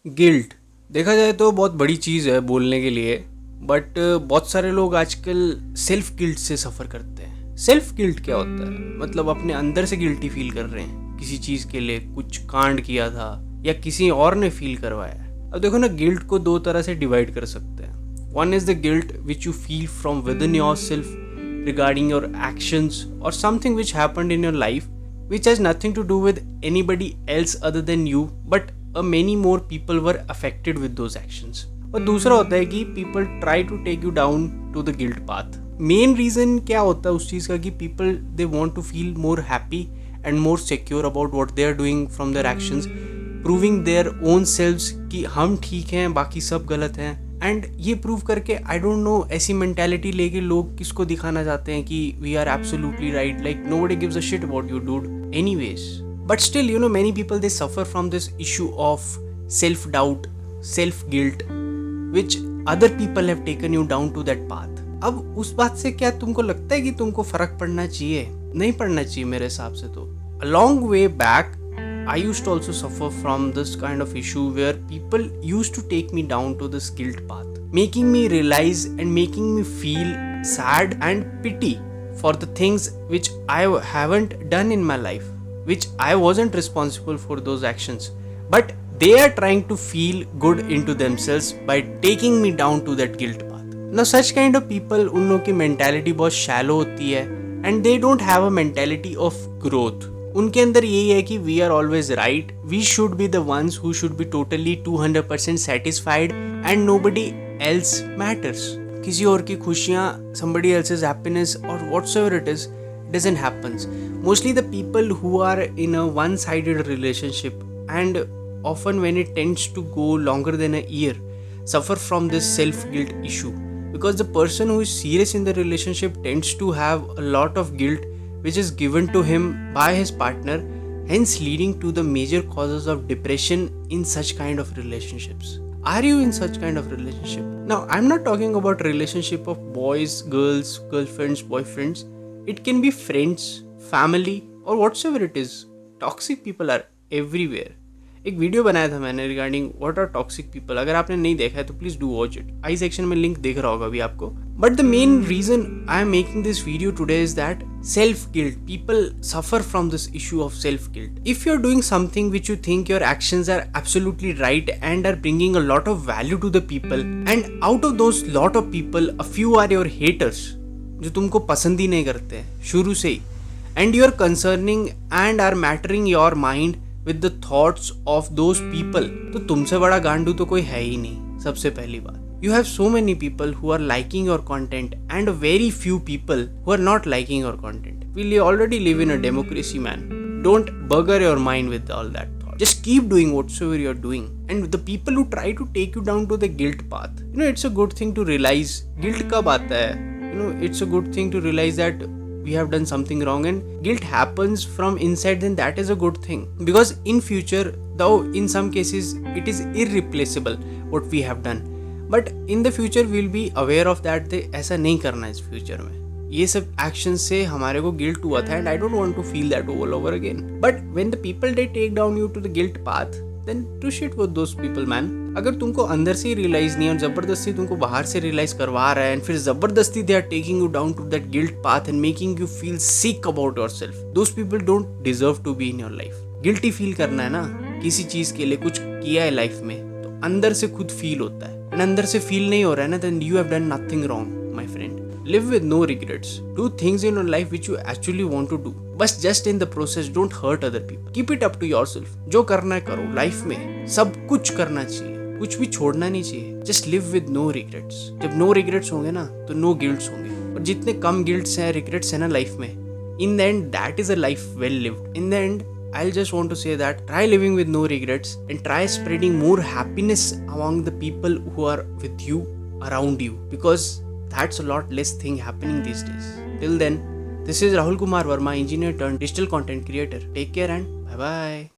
Guilt देखा जाए तो बहुत बड़ी चीज़ है बोलने के लिए, बट बहुत सारे लोग आजकल सेल्फ गिल्ट से सफ़र करते हैं। सेल्फ गिल्ट क्या होता है? मतलब अपने अंदर से गिल्टी फील कर रहे हैं किसी चीज़ के लिए, कुछ कांड किया था या किसी और ने फील करवाया है। अब देखो ना, गिल्ट को दो तरह से डिवाइड कर सकते हैं। One is the guilt which you feel from with in your self regarding your actions or something which happened in your life which has nothing to do with anybody else other than you, but many more people were affected with those actions. और दूसरा होता है कि people try to take you down to the guilt path. Main reason क्या होता है उस चीज़ का कि people they want to feel more happy and more secure about what they are doing from their actions, proving their own selves कि हम ठीक हैं बाकी सब गलत हैं। एंड ये प्रूव करके आई डोंट नो ऐसी मेंटालिटी लेके लोग किसको दिखाना चाहते हैं कि we are absolutely right, like nobody gives a shit about you dude anyways. But still you know many people they suffer from this issue of self doubt, self guilt which other people have taken you down to that path. अब उस बात से क्या तुमको लगता है कि तुमको फर्क पड़ना चाहिए? नहीं पड़ना चाहिए मेरे हिसाब से। तो a long way back I used to also suffer from this kind of issue where people used to take me down to this guilt path, making me realize and making me feel sad and pity for the things which I haven't done in my life, which I wasn't responsible for those actions, but they are trying to feel good into themselves by taking me down to that guilt path. Now such kind of people, उन लोगों की mentality बहुत shallow होती है and they don't have a mentality of growth. उनके अंदर यही है कि we are always right, we should be the ones who should be totally 200% satisfied and nobody else matters. किसी और की खुशियाँ, somebody else's happiness or whatsoever it is doesn't happens. Mostly the people who are in a one-sided relationship, and often when it tends to go longer than a year, suffer from this self-guilt issue, because the person who is serious in the relationship tends to have a lot of guilt which is given to him by his partner, hence leading to the major causes of depression in such kind of relationships. Are you in such kind of relationship? Now, I'm not talking about relationship of boys, girls, girlfriends, boyfriends. It can be friends, family, or whatsoever it is. Toxic people are everywhere. एक video बनाया था मैंने regarding what are toxic people. अगर आपने नहीं देखा है तो प्लीज डू वॉच इट। आई सेक्शन में लिंक देख रहा होगा अभी आपको। But the main reason I am making this video today is that self guilt. People suffer from this issue of self guilt. If you are doing something which you think your actions are absolutely right and are bringing a lot of value to the people, and out of those lot of people a few are your haters, जो तुमको पसंद ही नहीं करते हैं शुरू से ही, and you are concerning and are mattering your mind with the thoughts of those people, तो तुमसे बड़ा गांडू तो कोई है ही नहीं। सबसे पहली बात, you have so many people who are liking your content and very few people who are not liking your content. We already live in a democracy, man. Don't bugger your mind with all that thought. Just keep doing whatsoever you're doing. And the people who try to take you down to the guilt path, you know, it's a good thing to realize guilt कब आता है। You know, it's a good thing to realize that we have done something wrong and guilt happens from inside, then that is a good thing, because in future, though in some cases it is irreplaceable what we have done, but in the future we'll be aware of that they ऐसा नहीं करना इस future में। ये सब action से हमारे को गिल्ट हुआ था, and I don't want to feel that all over again. But when the people they take down you to the guilt path, then to shit with those people, man. अगर तुमको अंदर से ही realise नहीं है और जबरदस्ती तुमको बाहर से रियलाइज करवा रहा है, एंड फिर जबरदस्ती they are taking you down to that guilt path and making you feel sick about yourself, those people don't deserve to be in your life. Guilty feel करना है ना किसी चीज के लिए, कुछ किया है लाइफ में, तो अंदर से खुद फील होता है, एंड अंदर से फील नहीं हो रहा है ना, then you have done nothing wrong my friend. Live with no regrets. Do things in your life which you actually want to do. बस just in the process, don't hurt other people. Keep it up to yourself. जो करना है करो life में, सब कुछ करना चाहिए, कुछ भी छोड़ना नहीं चाहिए। Just live with no regrets. जब no regrets होंगे ना तो no guilts होंगे, और जितने कम guilts हैं, regrets हैं ना लाइफ में, in the end that is a life well lived. In the end, I'll just want to say that try living with no regrets and try spreading more happiness among the people who are with you, around you, because that's a lot less thing happening these days. Till then, this is Rahul Kumar Verma, engineer turned digital content creator. Take care and bye bye.